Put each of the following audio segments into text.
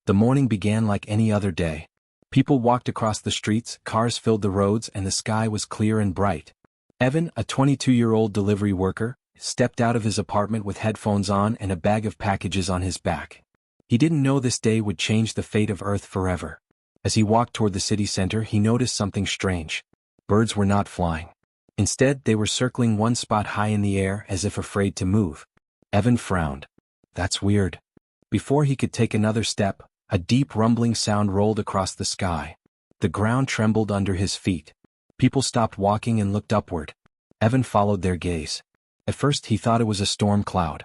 The morning began like any other day. People walked across the streets, cars filled the roads, and the sky was clear and bright. Evan, a 22-year-old delivery worker, stepped out of his apartment with headphones on and a bag of packages on his back. He didn't know this day would change the fate of Earth forever. As he walked toward the city center, he noticed something strange. Birds were not flying. Instead, they were circling one spot high in the air as if afraid to move. Evan frowned. That's weird. Before he could take another step, a deep rumbling sound rolled across the sky. The ground trembled under his feet. People stopped walking and looked upward. Evan followed their gaze. At first he thought it was a storm cloud.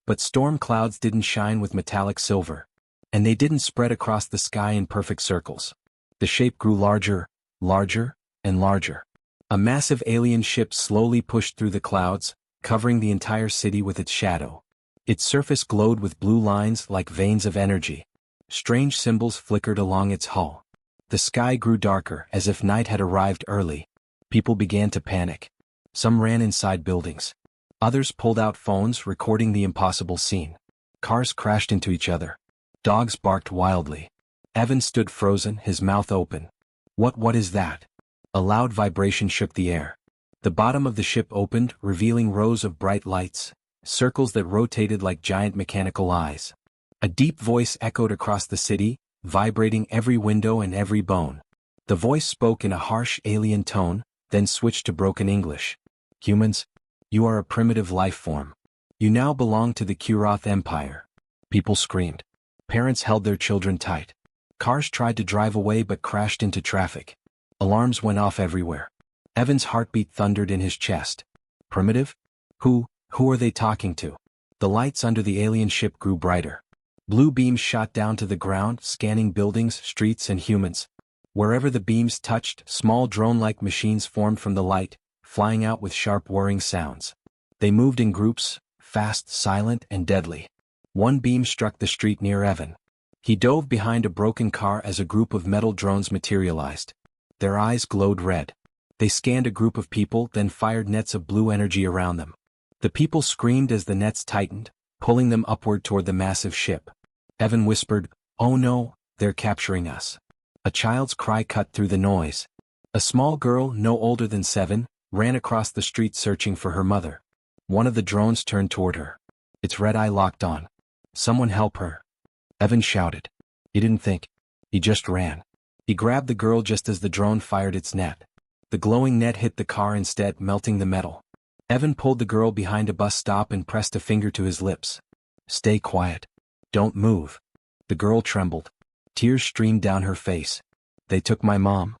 But storm clouds didn't shine with metallic silver. And they didn't spread across the sky in perfect circles. The shape grew larger, larger, and larger. A massive alien ship slowly pushed through the clouds, covering the entire city with its shadow. Its surface glowed with blue lines like veins of energy. Strange symbols flickered along its hull. The sky grew darker as if night had arrived early. People began to panic. Some ran inside buildings. Others pulled out phones recording the impossible scene. Cars crashed into each other. Dogs barked wildly. Evan stood frozen, his mouth open. What is that? A loud vibration shook the air. The bottom of the ship opened, revealing rows of bright lights, circles that rotated like giant mechanical eyes. A deep voice echoed across the city, vibrating every window and every bone. The voice spoke in a harsh alien tone, then switched to broken English. Humans, you are a primitive life form. You now belong to the Kuroth Empire. People screamed. Parents held their children tight. Cars tried to drive away but crashed into traffic. Alarms went off everywhere. Evan's heartbeat thundered in his chest. Primitive? Who are they talking to? The lights under the alien ship grew brighter. Blue beams shot down to the ground, scanning buildings, streets, and humans. Wherever the beams touched, small drone-like machines formed from the light, flying out with sharp whirring sounds. They moved in groups, fast, silent, and deadly. One beam struck the street near Evan. He dove behind a broken car as a group of metal drones materialized. Their eyes glowed red. They scanned a group of people, then fired nets of blue energy around them. The people screamed as the nets tightened, pulling them upward toward the massive ship. Evan whispered, "Oh no, they're capturing us." A child's cry cut through the noise. A small girl, no older than 7, ran across the street searching for her mother. One of the drones turned toward her. Its red eye locked on. "Someone help her." Evan shouted. He didn't think. He just ran. He grabbed the girl just as the drone fired its net. The glowing net hit the car instead, melting the metal. Evan pulled the girl behind a bus stop and pressed a finger to his lips. "Stay quiet. Don't move." The girl trembled. Tears streamed down her face. "They took my mom."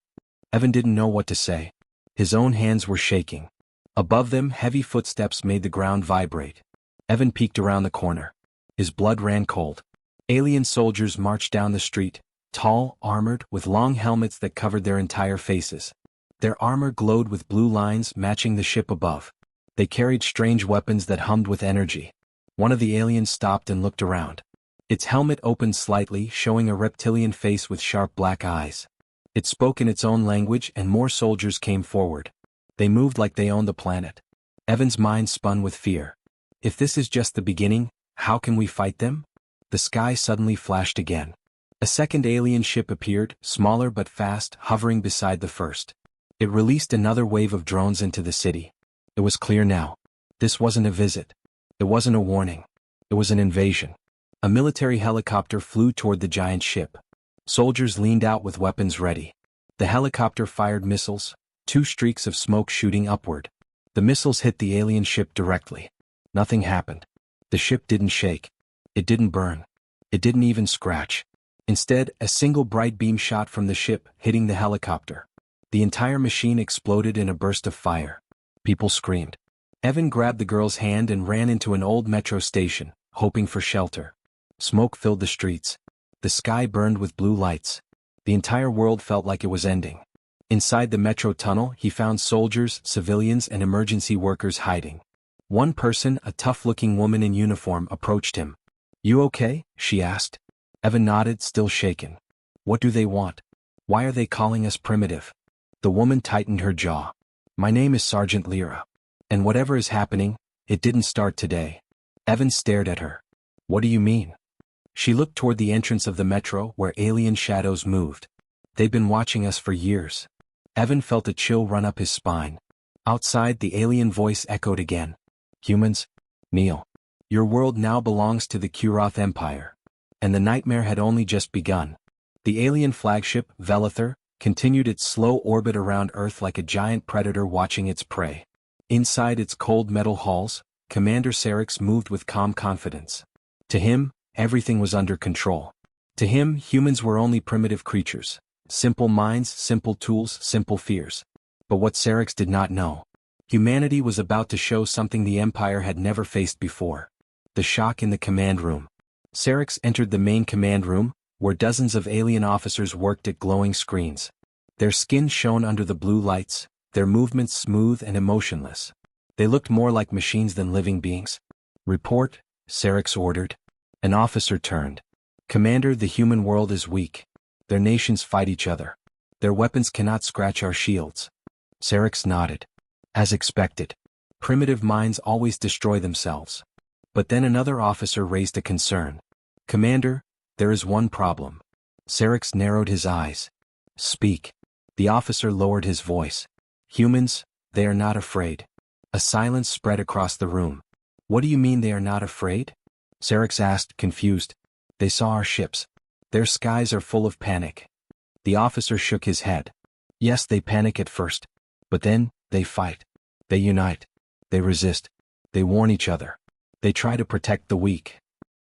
Evan didn't know what to say. His own hands were shaking. Above them, heavy footsteps made the ground vibrate. Evan peeked around the corner. His blood ran cold. Alien soldiers marched down the street, tall, armored, with long helmets that covered their entire faces. Their armor glowed with blue lines matching the ship above. They carried strange weapons that hummed with energy. One of the aliens stopped and looked around. Its helmet opened slightly, showing a reptilian face with sharp black eyes. It spoke in its own language, and more soldiers came forward. They moved like they owned the planet. Evan's mind spun with fear. If this is just the beginning, how can we fight them? The sky suddenly flashed again. A second alien ship appeared, smaller but fast, hovering beside the first. It released another wave of drones into the city. It was clear now. This wasn't a visit. It wasn't a warning. It was an invasion. A military helicopter flew toward the giant ship. Soldiers leaned out with weapons ready. The helicopter fired missiles, 2 streaks of smoke shooting upward. The missiles hit the alien ship directly. Nothing happened. The ship didn't shake. It didn't burn. It didn't even scratch. Instead, a single bright beam shot from the ship, hitting the helicopter. The entire machine exploded in a burst of fire. People screamed. Evan grabbed the girl's hand and ran into an old metro station, hoping for shelter. Smoke filled the streets. The sky burned with blue lights. The entire world felt like it was ending. Inside the metro tunnel, he found soldiers, civilians, and emergency workers hiding. One person, a tough-looking woman in uniform, approached him. "You okay?" she asked. Evan nodded, still shaken. "What do they want? Why are they calling us primitive?" The woman tightened her jaw. "My name is Sergeant Lyra. And whatever is happening, it didn't start today." Evan stared at her. "What do you mean?" She looked toward the entrance of the metro where alien shadows moved. They'd been watching us for years. Evan felt a chill run up his spine. Outside, the alien voice echoed again. Humans? Kneel. Your world now belongs to the Kuroth Empire. And the nightmare had only just begun. The alien flagship, Velither, continued its slow orbit around Earth like a giant predator watching its prey. Inside its cold metal halls, Commander Syrinx moved with calm confidence. To him, everything was under control. To him, humans were only primitive creatures. Simple minds, simple tools, simple fears. But what Syrinx did not know. Humanity was about to show something the Empire had never faced before. The shock in the command room. Syrinx entered the main command room, where dozens of alien officers worked at glowing screens. Their skin shone under the blue lights, their movements smooth and emotionless. They looked more like machines than living beings. Report, Syrinx ordered. An officer turned. Commander, the human world is weak. Their nations fight each other. Their weapons cannot scratch our shields. Syrinx nodded. As expected. Primitive minds always destroy themselves. But then another officer raised a concern. Commander, there is one problem. Syrinx narrowed his eyes. Speak. The officer lowered his voice. Humans, they are not afraid. A silence spread across the room. What do you mean they are not afraid? Syrinx asked, confused. They saw our ships. Their skies are full of panic. The officer shook his head. Yes, they panic at first. But then, they fight. They unite. They resist. They warn each other. They try to protect the weak.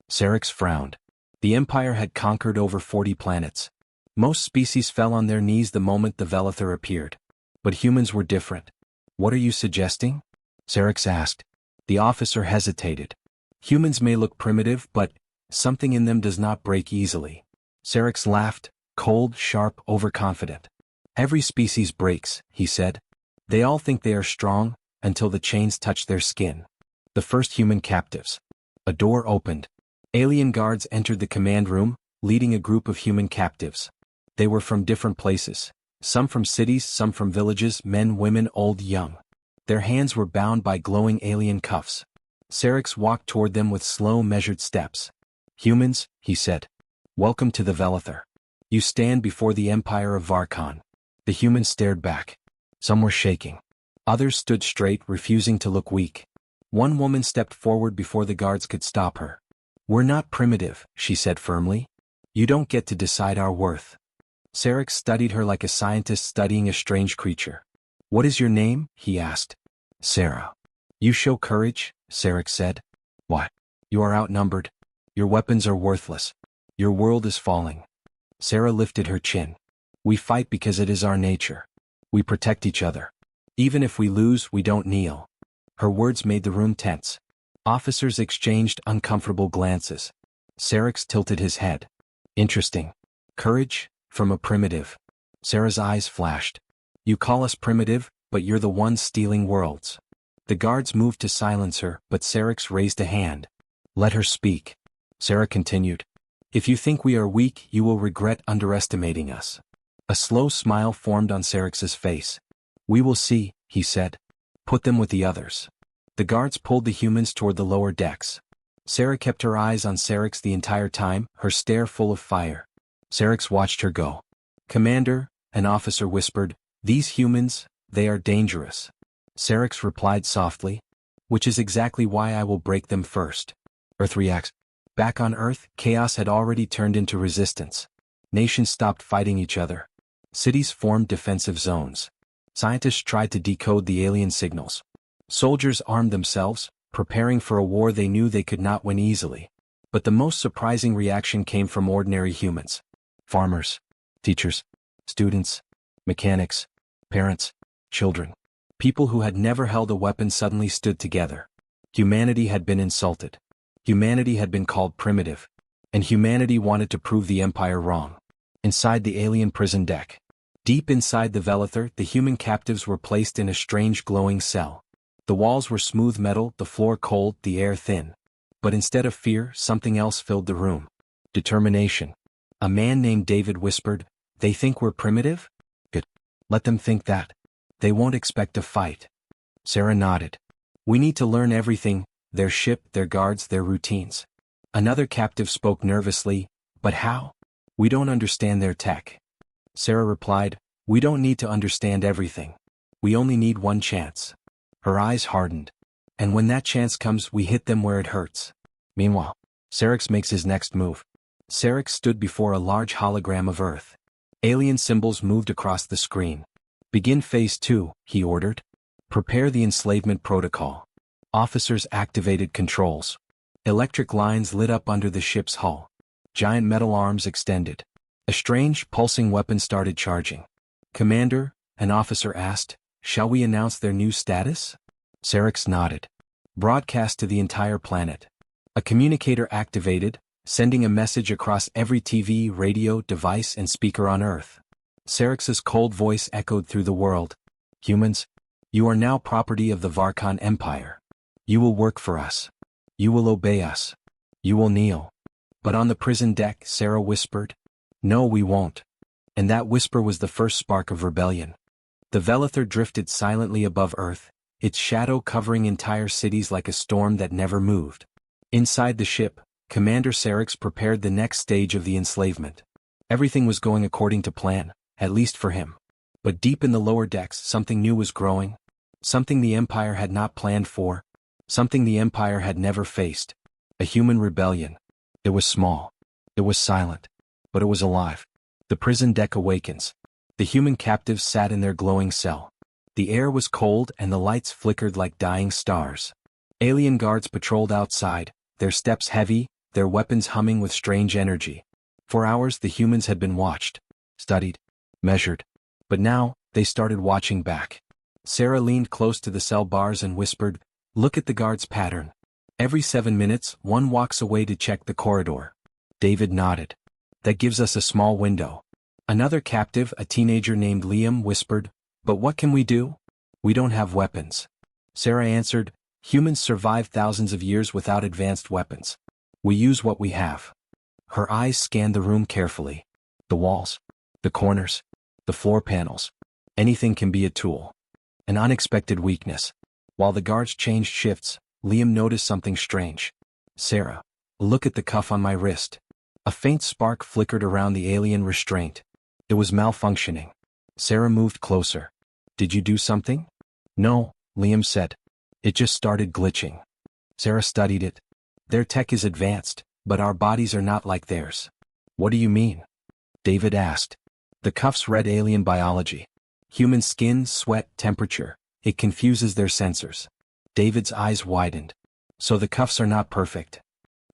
Syrinx frowned. The Empire had conquered over 40 planets. Most species fell on their knees the moment the Velither appeared. But humans were different. What are you suggesting? Syrinx asked. The officer hesitated. Humans may look primitive, but something in them does not break easily. Syrinx laughed, cold, sharp, overconfident. Every species breaks, he said. They all think they are strong, until the chains touch their skin. The first human captives. A door opened. Alien guards entered the command room, leading a group of human captives. They were from different places. Some from cities, some from villages, men, women, old, young. Their hands were bound by glowing alien cuffs. Syrinx walked toward them with slow, measured steps. Humans, he said. Welcome to the Velither. You stand before the Empire of Varkon. The humans stared back. Some were shaking. Others stood straight, refusing to look weak. One woman stepped forward before the guards could stop her. We're not primitive, she said firmly. You don't get to decide our worth. Syrinx studied her like a scientist studying a strange creature. What is your name? He asked. Sarah. You show courage, Syrinx said. What? You are outnumbered. Your weapons are worthless. Your world is falling. Sarah lifted her chin. We fight because it is our nature. We protect each other. Even if we lose, we don't kneel. Her words made the room tense. Officers exchanged uncomfortable glances. Syrinx tilted his head. Interesting. Courage? From a primitive. Sarah's eyes flashed. You call us primitive, but you're the ones stealing worlds. The guards moved to silence her, but Syrinx raised a hand. Let her speak. Sarah continued. If you think we are weak, you will regret underestimating us. A slow smile formed on Syrinx's face. We will see, he said. Put them with the others. The guards pulled the humans toward the lower decks. Sarah kept her eyes on Syrinx the entire time, her stare full of fire. Syrinx watched her go. Commander, an officer whispered, these humans, they are dangerous. Syrinx replied softly. Which is exactly why I will break them first. Earth reacts. Back on Earth, chaos had already turned into resistance. Nations stopped fighting each other. Cities formed defensive zones. Scientists tried to decode the alien signals. Soldiers armed themselves, preparing for a war they knew they could not win easily. But the most surprising reaction came from ordinary humans. Farmers, teachers, students, mechanics, parents, children. People who had never held a weapon suddenly stood together. Humanity had been insulted. Humanity had been called primitive. And humanity wanted to prove the Empire wrong. Inside the alien prison deck. Deep inside the Velither, the human captives were placed in a strange glowing cell. The walls were smooth metal, the floor cold, the air thin. But instead of fear, something else filled the room. Determination. A man named David whispered, They think we're primitive? Good. Let them think that. They won't expect to fight. Sarah nodded. We need to learn everything, their ship, their guards, their routines. Another captive spoke nervously, "But how? We don't understand their tech." Sarah replied, "We don't need to understand everything. We only need one chance." Her eyes hardened. "And when that chance comes, we hit them where it hurts." Meanwhile, Sarex makes his next move. Sarex stood before a large hologram of Earth. Alien symbols moved across the screen. "Begin Phase 2, he ordered. "Prepare the enslavement protocol." Officers activated controls. Electric lines lit up under the ship's hull. Giant metal arms extended. A strange, pulsing weapon started charging. "Commander," an officer asked, "shall we announce their new status?" Sarex nodded. "Broadcast to the entire planet." A communicator activated, sending a message across every TV, radio, device, and speaker on Earth. Sarex's cold voice echoed through the world. "Humans, you are now property of the Varkon Empire. You will work for us. You will obey us. You will kneel." But on the prison deck, Sarah whispered, "No, we won't." And that whisper was the first spark of rebellion. The Velither drifted silently above Earth, its shadow covering entire cities like a storm that never moved. Inside the ship, Commander Sarex prepared the next stage of the enslavement. Everything was going according to plan, at least for him. But deep in the lower decks, something new was growing. Something the Empire had not planned for. Something the Empire had never faced. A human rebellion. It was small. It was silent. But it was alive. The prison deck awakens. The human captives sat in their glowing cell. The air was cold and the lights flickered like dying stars. Alien guards patrolled outside, their steps heavy, their weapons humming with strange energy. For hours the humans had been watched, studied, measured. But now, they started watching back. Sarah leaned close to the cell bars and whispered, "Look at the guards' pattern. Every 7 minutes, one walks away to check the corridor." David nodded. "That gives us a small window." Another captive, a teenager named Liam, whispered, "But what can we do? We don't have weapons." Sarah answered, "Humans survive thousands of years without advanced weapons. We use what we have." Her eyes scanned the room carefully. The walls, the corners, the floor panels. Anything can be a tool. An unexpected weakness. While the guards changed shifts, Liam noticed something strange. "Sarah, look at the cuff on my wrist." A faint spark flickered around the alien restraint. It was malfunctioning. Sarah moved closer. "Did you do something?" "No," Liam said. "It just started glitching." Sarah studied it. "Their tech is advanced, but our bodies are not like theirs." "What do you mean?" David asked. The cuffs read alien biology. Human skin, sweat, temperature. It confuses their sensors. David's eyes widened. "So the cuffs are not perfect."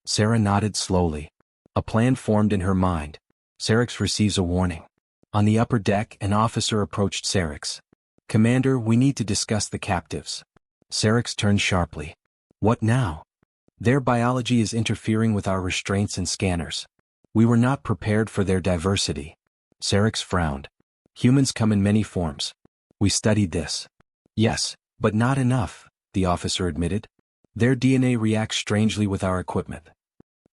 Sarah nodded slowly. A plan formed in her mind. Sarex receives a warning. On the upper deck, an officer approached Sarex. "Commander, we need to discuss the captives." Sarex turned sharply. "What now?" "Their biology is interfering with our restraints and scanners. We were not prepared for their diversity." Sarex frowned. "Humans come in many forms. We studied this." "Yes, but not enough," the officer admitted. "Their DNA reacts strangely with our equipment."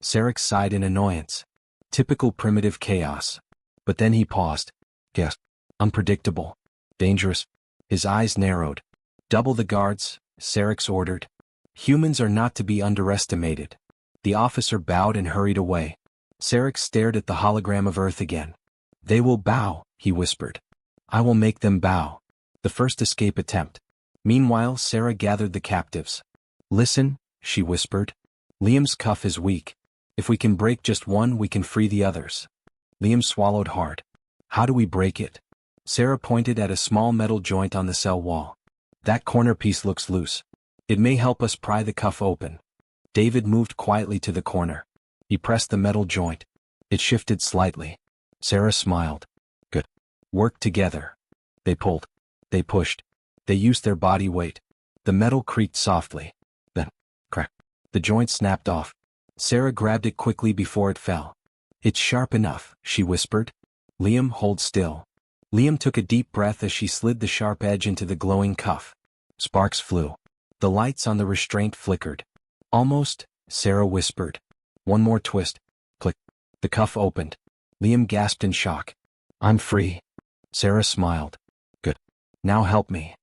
Sarex sighed in annoyance. Typical primitive chaos. But then he paused. "Yes. Unpredictable. Dangerous." His eyes narrowed. "Double the guards," Sarex ordered. "Humans are not to be underestimated." The officer bowed and hurried away. Sarex stared at the hologram of Earth again. "They will bow," he whispered. "I will make them bow." The first escape attempt. Meanwhile, Sarah gathered the captives. "Listen," she whispered. "Liam's cuff is weak. If we can break just one, we can free the others." Liam swallowed hard. "How do we break it?" Sarah pointed at a small metal joint on the cell wall. "That corner piece looks loose. It may help us pry the cuff open." David moved quietly to the corner. He pressed the metal joint. It shifted slightly. Sarah smiled. "Good. Work together." They pulled. They pushed. They used their body weight. The metal creaked softly. Then, crack. The joint snapped off. Sarah grabbed it quickly before it fell. "It's sharp enough," she whispered. "Liam, hold still." Liam took a deep breath as she slid the sharp edge into the glowing cuff. Sparks flew. The lights on the restraint flickered. "Almost," Sarah whispered. "One more twist." Click. The cuff opened. Liam gasped in shock. "I'm free." Sarah smiled. "Good. Now help me."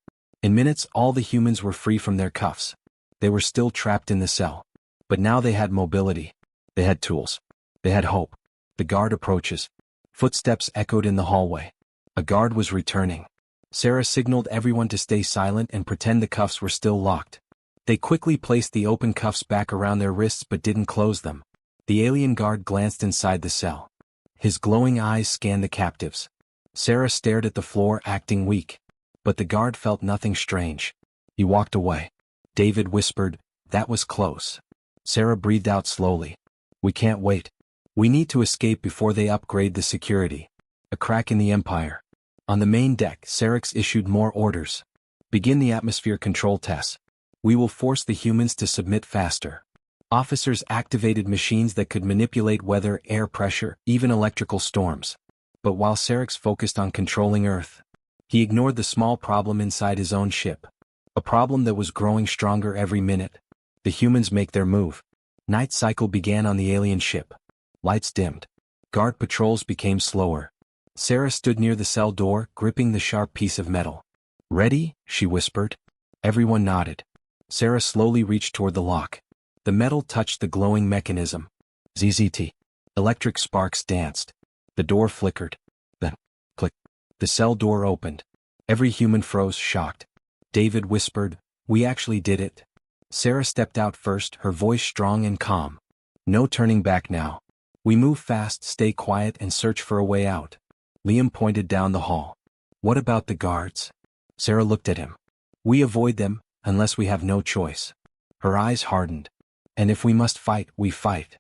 In minutes, all the humans were free from their cuffs. They were still trapped in the cell. But now they had mobility. They had tools. They had hope. The guard approaches. Footsteps echoed in the hallway. A guard was returning. Sarah signaled everyone to stay silent and pretend the cuffs were still locked. They quickly placed the open cuffs back around their wrists but didn't close them. The alien guard glanced inside the cell. His glowing eyes scanned the captives. Sarah stared at the floor, acting weak. But the guard felt nothing strange. He walked away. David whispered, "That was close." Sarah breathed out slowly. "We can't wait. We need to escape before they upgrade the security." A crack in the Empire. On the main deck, Sarix issued more orders. "Begin the atmosphere control tests. We will force the humans to submit faster." Officers activated machines that could manipulate weather, air pressure, even electrical storms. But while Sarix focused on controlling Earth, he ignored the small problem inside his own ship. A problem that was growing stronger every minute. The humans make their move. Night cycle began on the alien ship. Lights dimmed. Guard patrols became slower. Sarah stood near the cell door, gripping the sharp piece of metal. "Ready?" she whispered. Everyone nodded. Sarah slowly reached toward the lock. The metal touched the glowing mechanism. ZZT. Electric sparks danced. The door flickered. Then, click. The cell door opened. Every human froze, shocked. David whispered, "We actually did it." Sarah stepped out first, her voice strong and calm. "No turning back now. We move fast, stay quiet, and search for a way out." Liam pointed down the hall. "What about the guards?" Sarah looked at him. "We avoid them, unless we have no choice." Her eyes hardened. "And if we must fight, we fight."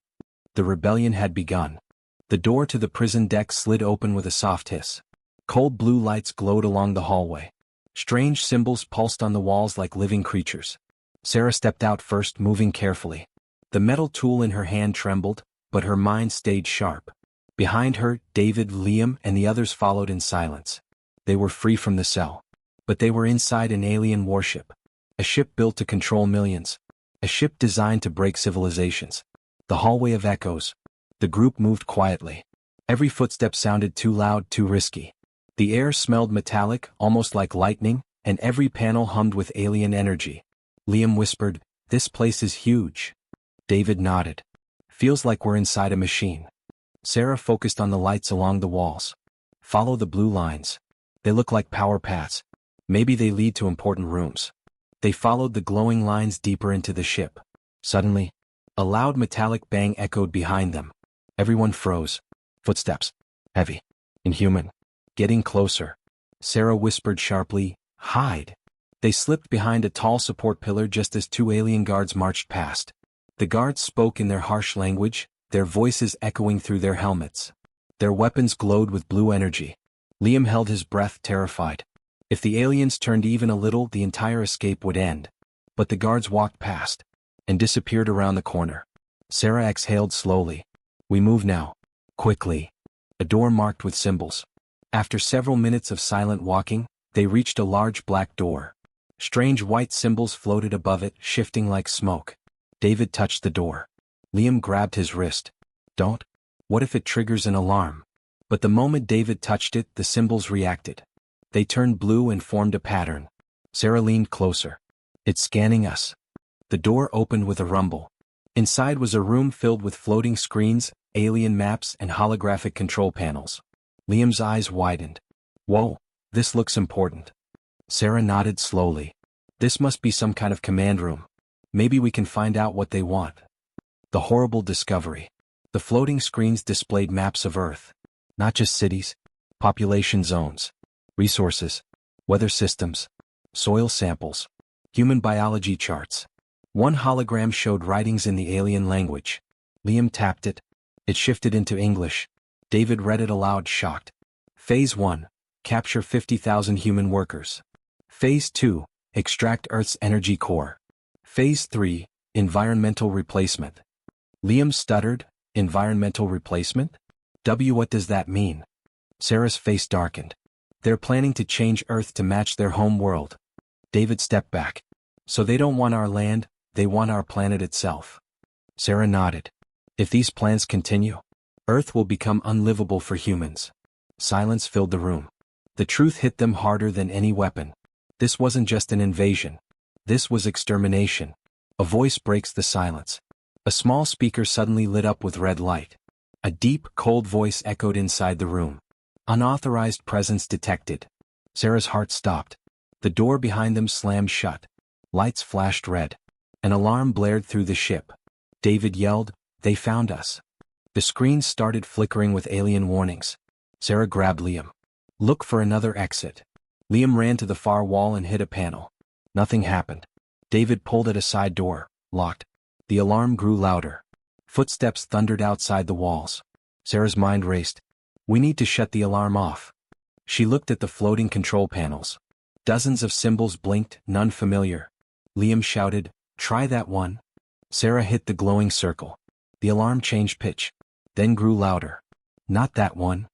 The rebellion had begun. The door to the prison deck slid open with a soft hiss. Cold blue lights glowed along the hallway. Strange symbols pulsed on the walls like living creatures. Sarah stepped out first, moving carefully. The metal tool in her hand trembled, but her mind stayed sharp. Behind her, David, Liam, and the others followed in silence. They were free from the cell. But they were inside an alien warship. A ship built to control millions. A ship designed to break civilizations. The hallway of echoes. The group moved quietly. Every footstep sounded too loud, too risky. The air smelled metallic, almost like lightning, and every panel hummed with alien energy. Liam whispered, "This place is huge." David nodded. "Feels like we're inside a machine." Sarah focused on the lights along the walls. "Follow the blue lines. They look like power paths. Maybe they lead to important rooms." They followed the glowing lines deeper into the ship. Suddenly, a loud metallic bang echoed behind them. Everyone froze. Footsteps. Heavy. Inhuman. Getting closer. Sarah whispered sharply, "Hide." They slipped behind a tall support pillar just as two alien guards marched past. The guards spoke in their harsh language, their voices echoing through their helmets. Their weapons glowed with blue energy. Liam held his breath, terrified. If the aliens turned even a little, the entire escape would end. But the guards walked past and disappeared around the corner. Sarah exhaled slowly. "We move now." Quickly. A door marked with symbols. After several minutes of silent walking, they reached a large black door. Strange white symbols floated above it, shifting like smoke. David touched the door. Liam grabbed his wrist. "Don't. What if it triggers an alarm?" But the moment David touched it, the symbols reacted. They turned blue and formed a pattern. Sarah leaned closer. "It's scanning us." The door opened with a rumble. Inside was a room filled with floating screens, alien maps, and holographic control panels. Liam's eyes widened. "Whoa, this looks important." Sarah nodded slowly. "This must be some kind of command room. Maybe we can find out what they want." The horrible discovery. The floating screens displayed maps of Earth. Not just cities, population zones, resources, weather systems, soil samples, human biology charts. One hologram showed writings in the alien language. Liam tapped it. It shifted into English. David read it aloud, shocked. Phase 1. Capture 50,000 human workers. Phase 2. Extract Earth's energy core. Phase 3. Environmental replacement. Liam stuttered. Environmental replacement? What does that mean? Sarah's face darkened. They're planning to change Earth to match their home world. David stepped back. So they don't want our land, they want our planet itself. Sarah nodded. If these plans continue, Earth will become unlivable for humans. Silence filled the room. The truth hit them harder than any weapon. This wasn't just an invasion. This was extermination. A voice breaks the silence. A small speaker suddenly lit up with red light. A deep, cold voice echoed inside the room. Unauthorized presence detected. Sarah's heart stopped. The door behind them slammed shut. Lights flashed red. An alarm blared through the ship. David yelled, "They found us." The screen started flickering with alien warnings. Sarah grabbed Liam. "Look for another exit." Liam ran to the far wall and hit a panel. Nothing happened. David pulled at a side door, locked. The alarm grew louder. Footsteps thundered outside the walls. Sarah's mind raced. "We need to shut the alarm off." She looked at the floating control panels. Dozens of symbols blinked, none familiar. Liam shouted, "Try that one." Sarah hit the glowing circle. The alarm changed pitch, then grew louder. "Not that one."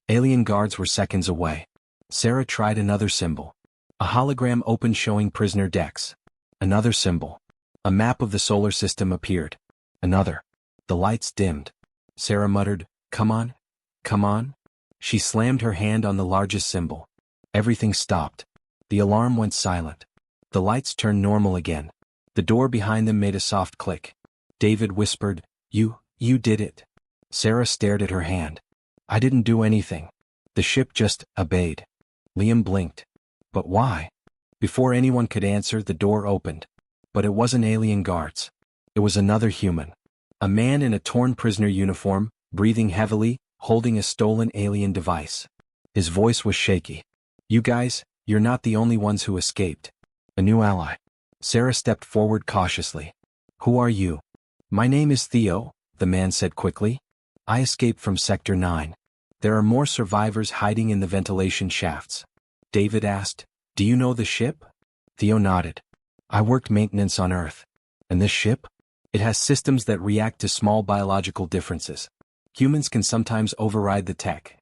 Alien guards were seconds away. Sarah tried another symbol. A hologram opened showing prisoner decks. Another symbol. A map of the solar system appeared. Another. The lights dimmed. Sarah muttered, "Come on, come on." She slammed her hand on the largest symbol. Everything stopped. The alarm went silent. The lights turned normal again. The door behind them made a soft click. David whispered, You did it." Sarah stared at her hand. "I didn't do anything. The ship just obeyed." Liam blinked. "But why?" Before anyone could answer, the door opened. But it wasn't alien guards. It was another human. A man in a torn prisoner uniform, breathing heavily, holding a stolen alien device. His voice was shaky. "You guys, you're not the only ones who escaped. A new ally." Sarah stepped forward cautiously. "Who are you?" "My name is Theo," the man said quickly. "I escaped from Sector 9. There are more survivors hiding in the ventilation shafts." David asked, "Do you know the ship?" Theo nodded. "I worked maintenance on Earth. And this ship? It has systems that react to small biological differences. Humans can sometimes override the tech."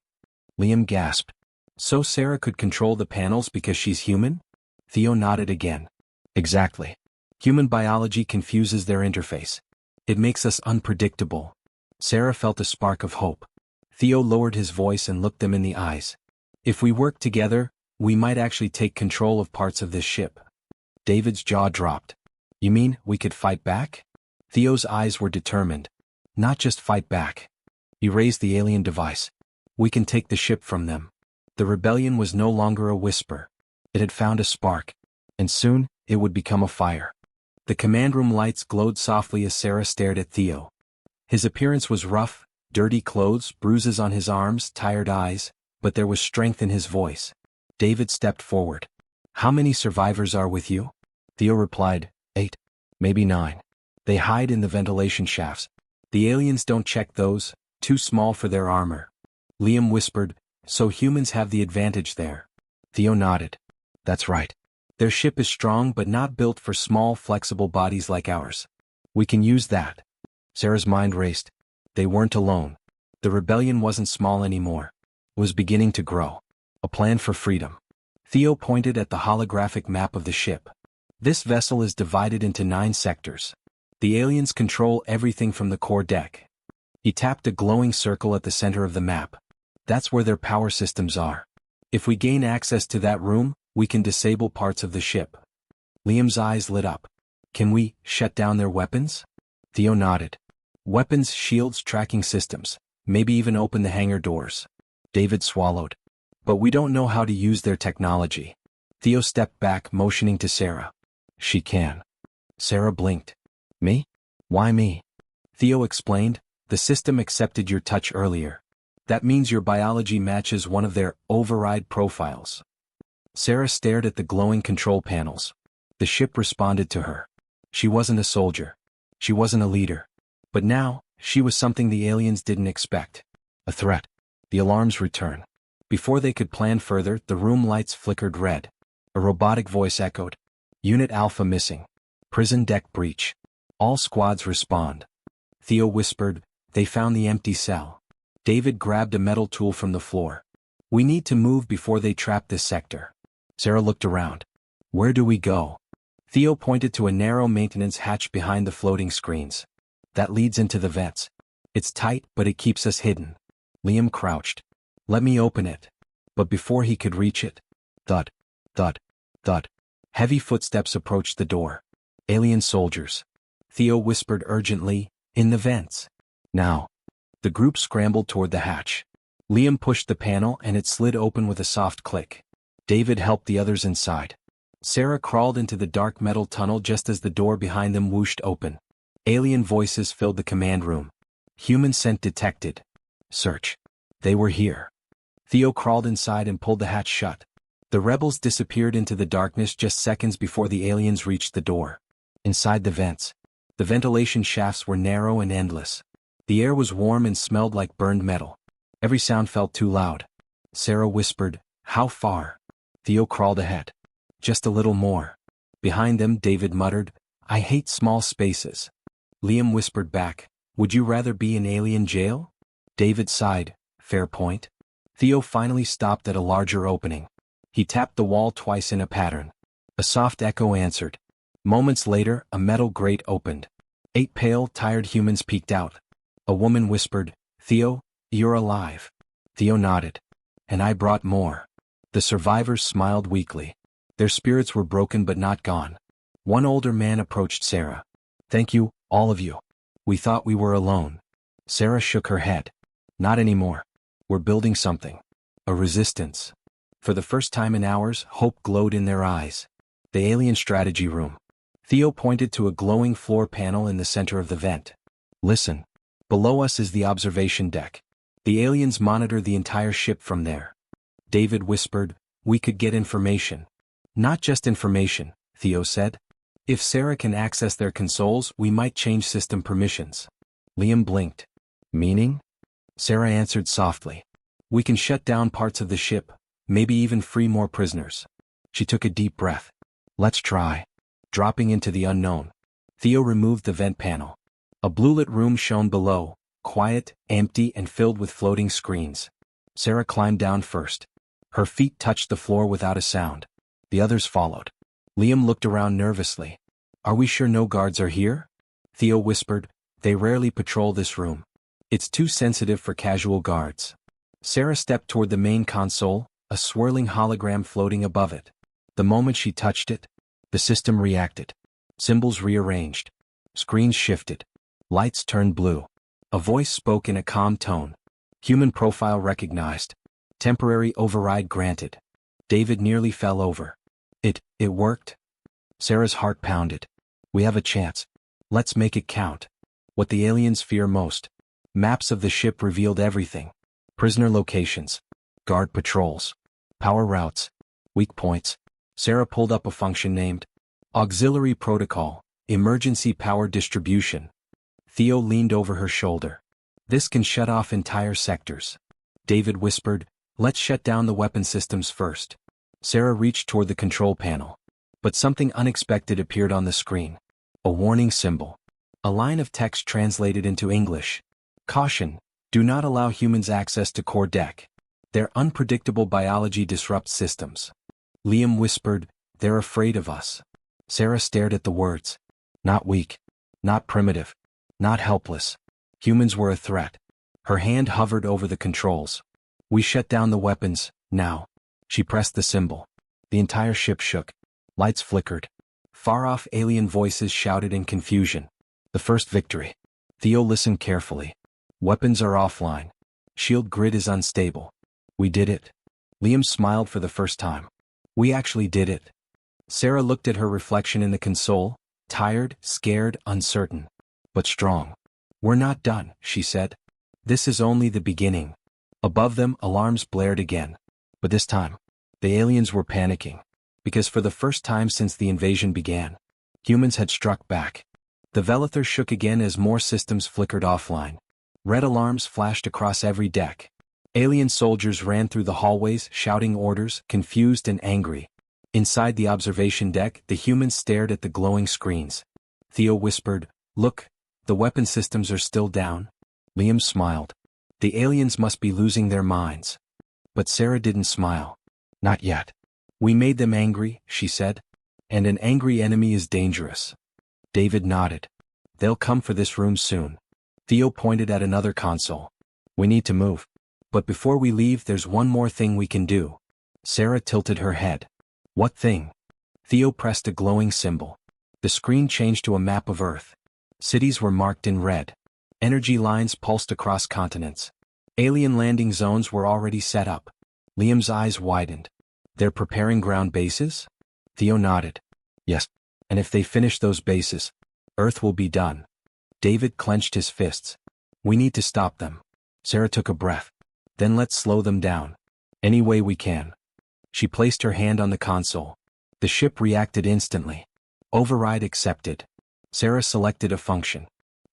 Liam gasped. "So Sarah could control the panels because she's human?" Theo nodded again. "Exactly. Human biology confuses their interface. It makes us unpredictable." Sarah felt a spark of hope. Theo lowered his voice and looked them in the eyes. "If we work together, we might actually take control of parts of this ship." David's jaw dropped. "You mean we could fight back?" Theo's eyes were determined. "Not just fight back." He raised the alien device. "We can take the ship from them." The rebellion was no longer a whisper. It had found a spark. And soon, it would become a fire. The command room lights glowed softly as Sarah stared at Theo. His appearance was rough, dirty clothes, bruises on his arms, tired eyes, but there was strength in his voice. David stepped forward. "How many survivors are with you?" Theo replied, 8, maybe 9. They hide in the ventilation shafts. The aliens don't check those, too small for their armor." Liam whispered, "So humans have the advantage there." Theo nodded. "That's right. Their ship is strong but not built for small, flexible bodies like ours. We can use that." Sarah's mind raced. They weren't alone. The rebellion wasn't small anymore. It was beginning to grow. A plan for freedom. Theo pointed at the holographic map of the ship. "This vessel is divided into 9 sectors. The aliens control everything from the core deck." He tapped a glowing circle at the center of the map. "That's where their power systems are. If we gain access to that room, we can disable parts of the ship." Liam's eyes lit up. "Can we shut down their weapons?" Theo nodded. "Weapons, shields, tracking systems, maybe even open the hangar doors." David swallowed. "But we don't know how to use their technology." Theo stepped back, motioning to Sarah. "She can." Sarah blinked. "Me? Why me?" Theo explained, "The system accepted your touch earlier. That means your biology matches one of their override profiles." Sarah stared at the glowing control panels. The ship responded to her. She wasn't a soldier. She wasn't a leader. But now, she was something the aliens didn't expect. A threat. The alarms returned. Before they could plan further, the room lights flickered red. A robotic voice echoed. "Unit Alpha missing. Prison deck breach. All squads respond." Theo whispered, "They found the empty cell." David grabbed a metal tool from the floor. "We need to move before they trap this sector." Sarah looked around. "Where do we go?" Theo pointed to a narrow maintenance hatch behind the floating screens. "That leads into the vents. It's tight, but it keeps us hidden." Liam crouched. "Let me open it." But before he could reach it, thud, thud, thud. Heavy footsteps approached the door. Alien soldiers. Theo whispered urgently, In the vents. Now. The group scrambled toward the hatch. Liam pushed the panel and it slid open with a soft click. David helped the others inside. Sarah crawled into the dark metal tunnel just as the door behind them whooshed open. Alien voices filled the command room. Human scent detected. Search. They were here. Theo crawled inside and pulled the hatch shut. The rebels disappeared into the darkness just seconds before the aliens reached the door. Inside the vents. The ventilation shafts were narrow and endless. The air was warm and smelled like burned metal. Every sound felt too loud. Sarah whispered, "How far?" Theo crawled ahead. "Just a little more." Behind them, David muttered, "I hate small spaces." Liam whispered back, "Would you rather be in alien jail?" David sighed, "Fair point." Theo finally stopped at a larger opening. He tapped the wall twice in a pattern. A soft echo answered. Moments later, a metal grate opened. 8 pale, tired humans peeked out. A woman whispered, "Theo, you're alive." Theo nodded. "And I brought more." The survivors smiled weakly. Their spirits were broken but not gone. One older man approached Sarah. "Thank you, all of you. We thought we were alone." Sarah shook her head. "Not anymore. We're building something. A resistance." For the first time in hours, hope glowed in their eyes. The alien strategy room. Theo pointed to a glowing floor panel in the center of the vent. "Listen. Below us is the observation deck. The aliens monitor the entire ship from there." David whispered, "We could get information." "Not just information," Theo said. "If Sarah can access their consoles, we might change system permissions." Liam blinked. "Meaning?" Sarah answered softly. "We can shut down parts of the ship, maybe even free more prisoners." She took a deep breath. "Let's try." Dropping into the unknown. Theo removed the vent panel. A blue-lit room shone below, quiet, empty and filled with floating screens. Sarah climbed down first. Her feet touched the floor without a sound. The others followed. Liam looked around nervously. "Are we sure no guards are here?" Theo whispered, "They rarely patrol this room. It's too sensitive for casual guards." Sarah stepped toward the main console, a swirling hologram floating above it. The moment she touched it, the system reacted. Symbols rearranged. Screens shifted. Lights turned blue. A voice spoke in a calm tone. "Human profile recognized. Temporary override granted." David nearly fell over. It worked?" Sarah's heart pounded. "We have a chance. Let's make it count." What the aliens fear most. Maps of the ship revealed everything. Prisoner locations. Guard patrols. Power routes. Weak points. Sarah pulled up a function named Auxiliary Protocol, Emergency Power Distribution. Theo leaned over her shoulder. "This can shut off entire sectors." David whispered, "Let's shut down the weapon systems first." Sarah reached toward the control panel. But something unexpected appeared on the screen. A warning symbol. A line of text translated into English. "Caution, do not allow humans access to core deck. Their unpredictable biology disrupts systems." Liam whispered, "They're afraid of us." Sarah stared at the words. Not weak. Not primitive. Not helpless. Humans were a threat. Her hand hovered over the controls. "We shut down the weapons, now." She pressed the symbol. The entire ship shook. Lights flickered. Far-off alien voices shouted in confusion. "The first victory." Theo listened carefully. "Weapons are offline. Shield grid is unstable." "We did it." Liam smiled for the first time. "We actually did it." Sarah looked at her reflection in the console, tired, scared, uncertain. But strong. "We're not done," she said. "This is only the beginning." Above them, alarms blared again. But this time, the aliens were panicking. Because for the first time since the invasion began, humans had struck back. The Velethor shook again as more systems flickered offline. Red alarms flashed across every deck. Alien soldiers ran through the hallways, shouting orders, confused and angry. Inside the observation deck, the humans stared at the glowing screens. Theo whispered, "Look, the weapon systems are still down." Liam smiled. "The aliens must be losing their minds." But Sarah didn't smile. "Not yet. We made them angry," she said. "And an angry enemy is dangerous." David nodded. "They'll come for this room soon." Theo pointed at another console. "We need to move. But before we leave, there's one more thing we can do." Sarah tilted her head. "What thing?" Theo pressed a glowing symbol. The screen changed to a map of Earth. Cities were marked in red. Energy lines pulsed across continents. Alien landing zones were already set up. Liam's eyes widened. They're preparing ground bases? Theo nodded. Yes. And if they finish those bases, Earth will be done. David clenched his fists. We need to stop them. Sarah took a breath. Then let's slow them down. Any way we can. She placed her hand on the console. The ship reacted instantly. Override accepted. Sarah selected a function.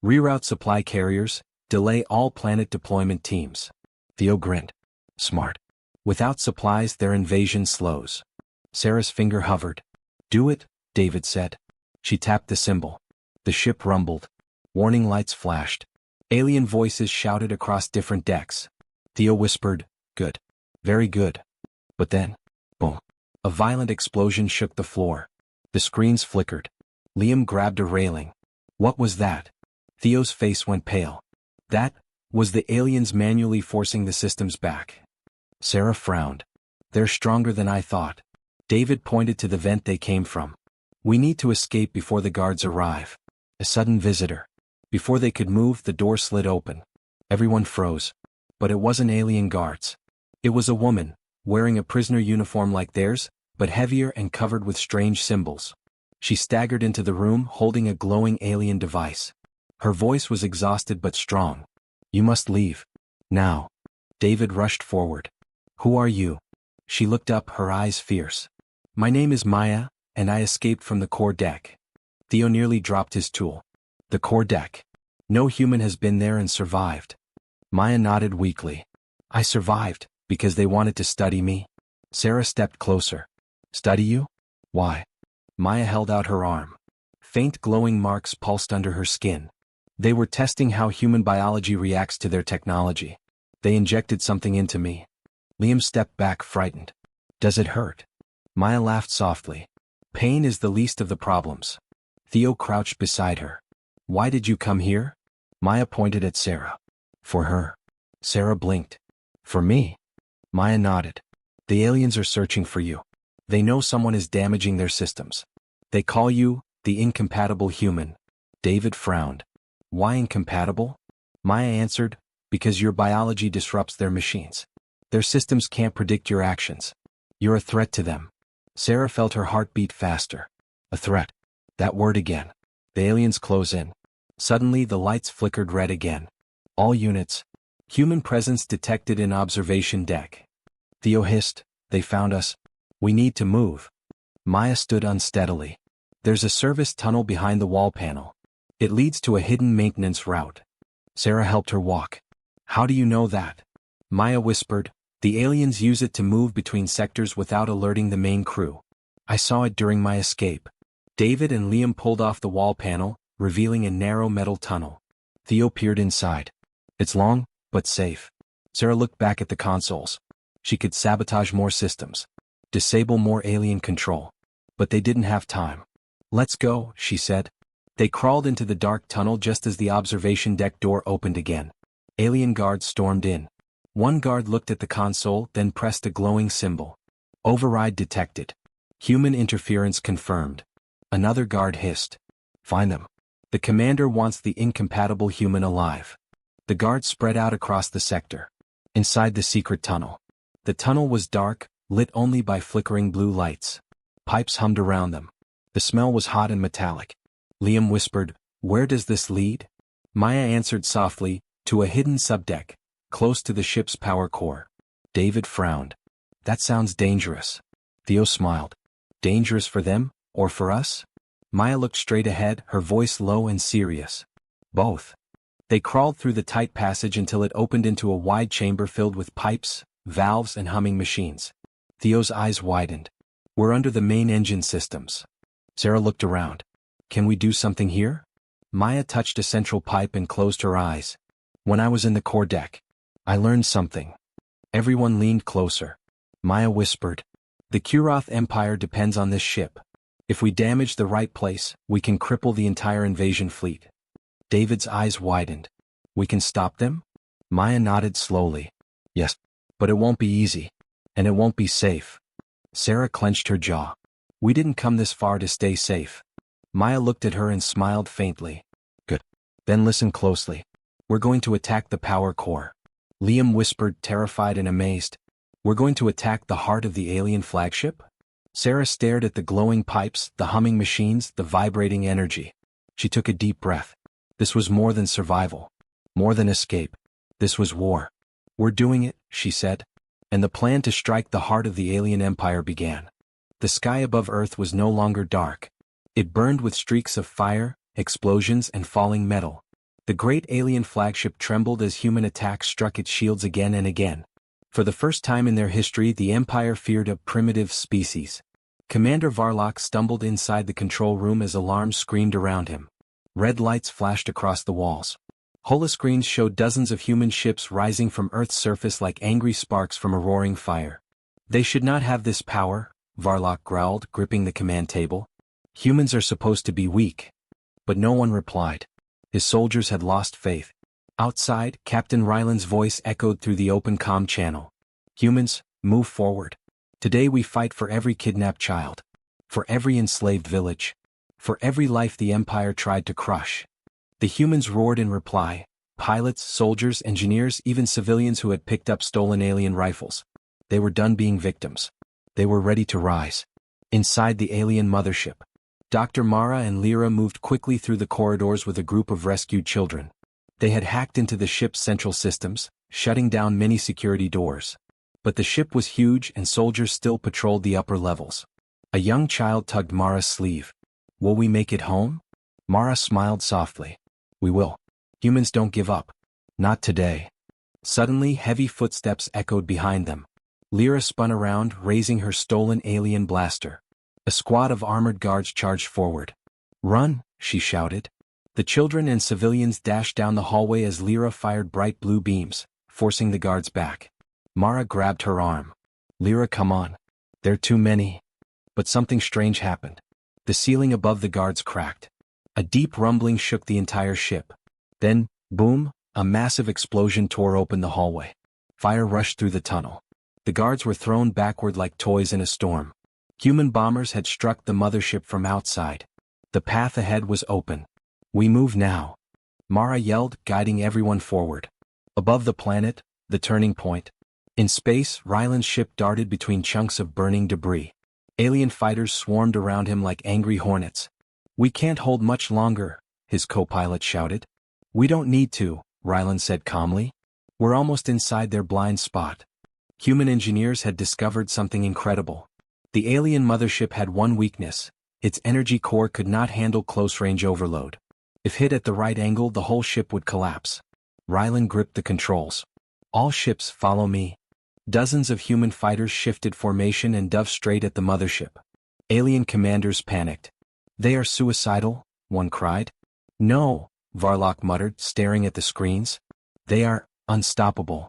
Reroute supply carriers, delay all planet deployment teams. Theo grinned. Smart. Without supplies, their invasion slows. Sarah's finger hovered. Do it, David said. She tapped the symbol. The ship rumbled. Warning lights flashed. Alien voices shouted across different decks. Theo whispered, good. Very good. But then, boom. A violent explosion shook the floor. The screens flickered. Liam grabbed a railing. What was that? Theo's face went pale. That was the aliens manually forcing the systems back. Sarah frowned. They're stronger than I thought. David pointed to the vent they came from. We need to escape before the guards arrive. A sudden visitor. Before they could move, the door slid open. Everyone froze. But it wasn't alien guards. It was a woman, wearing a prisoner uniform like theirs, but heavier and covered with strange symbols. She staggered into the room holding a glowing alien device. Her voice was exhausted but strong. You must leave. Now. David rushed forward. Who are you? She looked up, her eyes fierce. My name is Maya, and I escaped from the core deck. Theo nearly dropped his tool. The core deck. No human has been there and survived. Maya nodded weakly. I survived, because they wanted to study me. Sarah stepped closer. Study you? Why? Maya held out her arm. Faint glowing marks pulsed under her skin. They were testing how human biology reacts to their technology. They injected something into me. Liam stepped back, frightened. Does it hurt? Maya laughed softly. Pain is the least of the problems. Theo crouched beside her. Why did you come here? Maya pointed at Sarah. For her. Sarah blinked. For me? Maya nodded. The aliens are searching for you. They know someone is damaging their systems. They call you the incompatible human. David frowned. Why incompatible? Maya answered, because your biology disrupts their machines. Their systems can't predict your actions. You're a threat to them. Sarah felt her heart beat faster. A threat. That word again. The aliens close in. Suddenly the lights flickered red again. All units. Human presence detected in observation deck. Theo hissed, they found us. We need to move. Maya stood unsteadily. There's a service tunnel behind the wall panel. It leads to a hidden maintenance route. Sarah helped her walk. How do you know that? Maya whispered, the aliens use it to move between sectors without alerting the main crew. I saw it during my escape. David and Liam pulled off the wall panel, revealing a narrow metal tunnel. Theo peered inside. It's long, but safe. Sarah looked back at the consoles. She could sabotage more systems. Disable more alien control. But they didn't have time. Let's go, she said. They crawled into the dark tunnel just as the observation deck door opened again. Alien guards stormed in. One guard looked at the console, then pressed a glowing symbol. Override detected. Human interference confirmed. Another guard hissed. Find them. The commander wants the incompatible human alive. The guards spread out across the sector. Inside the secret tunnel. The tunnel was dark, lit only by flickering blue lights. Pipes hummed around them. The smell was hot and metallic. Liam whispered, where does this lead? Maya answered softly, to a hidden subdeck, close to the ship's power core. David frowned. That sounds dangerous. Theo smiled. Dangerous for them, or for us? Maya looked straight ahead, her voice low and serious. Both. They crawled through the tight passage until it opened into a wide chamber filled with pipes, valves and humming machines. Theo's eyes widened. We're under the main engine systems. Sarah looked around. Can we do something here? Maya touched a central pipe and closed her eyes. When I was in the core deck, I learned something. Everyone leaned closer. Maya whispered. The Kuroth Empire depends on this ship. If we damage the right place, we can cripple the entire invasion fleet. David's eyes widened. We can stop them? Maya nodded slowly. Yes, but it won't be easy. And it won't be safe. Sarah clenched her jaw. We didn't come this far to stay safe. Maya looked at her and smiled faintly. Good. Then listen closely. We're going to attack the power core. Liam whispered, terrified and amazed. We're going to attack the heart of the alien flagship? Sarah stared at the glowing pipes, the humming machines, the vibrating energy. She took a deep breath. This was more than survival. More than escape. This was war. We're doing it, she said. And the plan to strike the heart of the alien empire began. The sky above Earth was no longer dark. It burned with streaks of fire, explosions and falling metal. The great alien flagship trembled as human attacks struck its shields again and again. For the first time in their history, the Empire feared a primitive species. Commander Varlock stumbled inside the control room as alarms screamed around him. Red lights flashed across the walls. Holoscreens showed dozens of human ships rising from Earth's surface like angry sparks from a roaring fire. They should not have this power, Varlock growled, gripping the command table. Humans are supposed to be weak. But no one replied. His soldiers had lost faith. Outside, Captain Ryland's voice echoed through the open comm channel. Humans, move forward. Today we fight for every kidnapped child. For every enslaved village. For every life the Empire tried to crush. The humans roared in reply. Pilots, soldiers, engineers, even civilians who had picked up stolen alien rifles. They were done being victims. They were ready to rise. Inside the alien mothership, Dr. Mara and Lyra moved quickly through the corridors with a group of rescued children. They had hacked into the ship's central systems, shutting down many security doors. But the ship was huge and soldiers still patrolled the upper levels. A young child tugged Mara's sleeve. Will we make it home? Mara smiled softly. We will. Humans don't give up. Not today. Suddenly, heavy footsteps echoed behind them. Lyra spun around, raising her stolen alien blaster. A squad of armored guards charged forward. Run, she shouted. The children and civilians dashed down the hallway as Lyra fired bright blue beams, forcing the guards back. Mara grabbed her arm. Lyra, come on. There are too many. But something strange happened. The ceiling above the guards cracked. A deep rumbling shook the entire ship. Then, boom, a massive explosion tore open the hallway. Fire rushed through the tunnel. The guards were thrown backward like toys in a storm. Human bombers had struck the mothership from outside. The path ahead was open. We move now. Mara yelled, guiding everyone forward. Above the planet, the turning point. In space, Ryland's ship darted between chunks of burning debris. Alien fighters swarmed around him like angry hornets. We can't hold much longer, his co-pilot shouted. We don't need to, Ryland said calmly. We're almost inside their blind spot. Human engineers had discovered something incredible. The alien mothership had one weakness. Its energy core could not handle close-range overload. If hit at the right angle, the whole ship would collapse. Ryland gripped the controls. All ships, follow me. Dozens of human fighters shifted formation and dove straight at the mothership. Alien commanders panicked. They are suicidal, one cried. No, Varlock muttered, staring at the screens. They are unstoppable.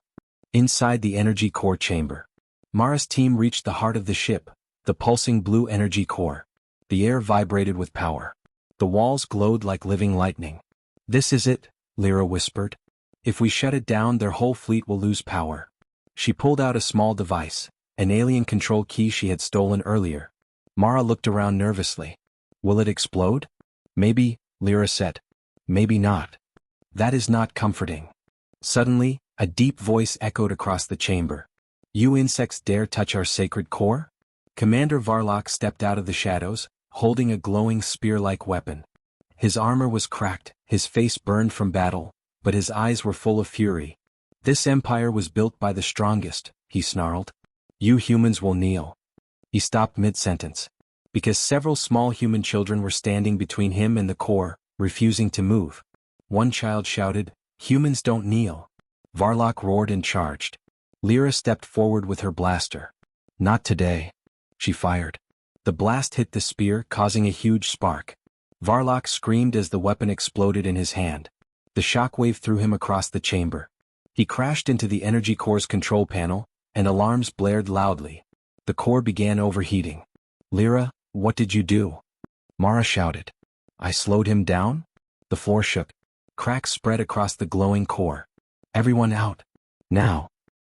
Inside the energy core chamber, Mara's team reached the heart of the ship, the pulsing blue energy core. The air vibrated with power. The walls glowed like living lightning. This is it, Lyra whispered. If we shut it down, their whole fleet will lose power. She pulled out a small device, an alien control key she had stolen earlier. Mara looked around nervously. Will it explode? Maybe, Lyra said. Maybe not. That is not comforting. Suddenly, a deep voice echoed across the chamber. You insects dare touch our sacred core? Commander Varlock stepped out of the shadows, holding a glowing spear-like weapon. His armor was cracked, his face burned from battle, but his eyes were full of fury. This empire was built by the strongest, he snarled. You humans will kneel. He stopped mid-sentence. Because several small human children were standing between him and the core, refusing to move. One child shouted, Humans don't kneel. Varlock roared and charged. Lyra stepped forward with her blaster. Not today. She fired. The blast hit the spear, causing a huge spark. Varlock screamed as the weapon exploded in his hand. The shockwave threw him across the chamber. He crashed into the energy core's control panel, and alarms blared loudly. The core began overheating. Lyra, what did you do? Mara shouted. I slowed him down? The floor shook. Cracks spread across the glowing core. Everyone out. Now.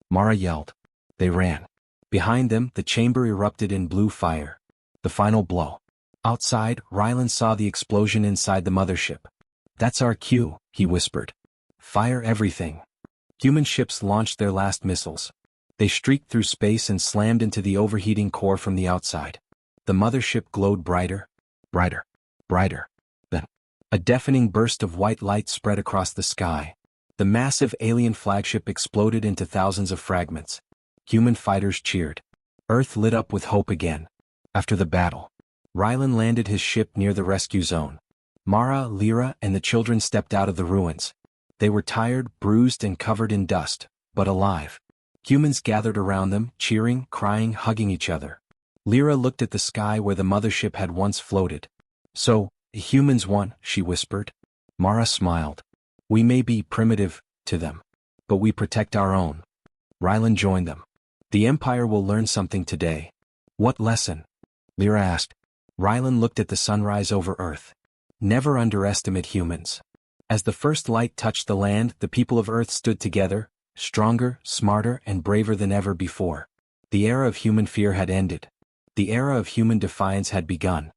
Mara yelled. They ran. Behind them, the chamber erupted in blue fire. The final blow. Outside, Ryland saw the explosion inside the mothership. That's our cue, he whispered. Fire everything. Human ships launched their last missiles. They streaked through space and slammed into the overheating core from the outside. The mothership glowed brighter, brighter, brighter. Then, a deafening burst of white light spread across the sky. The massive alien flagship exploded into thousands of fragments. Human fighters cheered. Earth lit up with hope again. After the battle, Rylan landed his ship near the rescue zone. Mara, Lyra, and the children stepped out of the ruins. They were tired, bruised, and covered in dust, but alive. Humans gathered around them, cheering, crying, hugging each other. Lyra looked at the sky where the mothership had once floated. "So, humans won," she whispered. Mara smiled. "We may be primitive to them, but we protect our own." Rylan joined them. "The Empire will learn something today." "What lesson?" Lyra asked. Rylan looked at the sunrise over Earth. "Never underestimate humans." As the first light touched the land, the people of Earth stood together, stronger, smarter, and braver than ever before. The era of human fear had ended. The era of human defiance had begun.